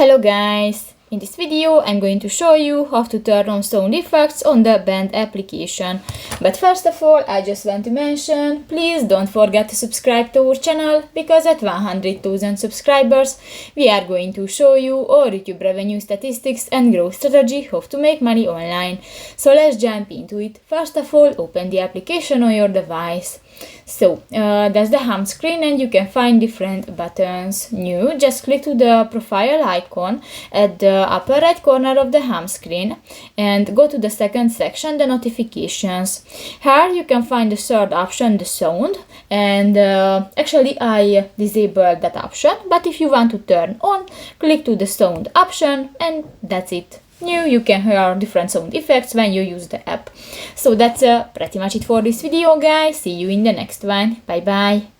Hello guys! In this video I'm going to show you how to turn on sound effects on the Band application. But first of all, I just want to mention, please don't forget to subscribe to our channel, because at 100,000 subscribers we are going to show you our YouTube revenue statistics and growth strategy, how to make money online. So let's jump into it. First of all, open the application on your device. So that's the home screen, and you can find different buttons. New, just click to the profile icon at the upper right corner of the home screen and go to the second section, the notifications. Here you can find the third option, the sound, and actually I disabled that option, but if you want to turn on, click to the sound option and that's it. New, you can hear different sound effects when you use the app. So that's pretty much it for this video, guys. See you in the next one. Bye bye.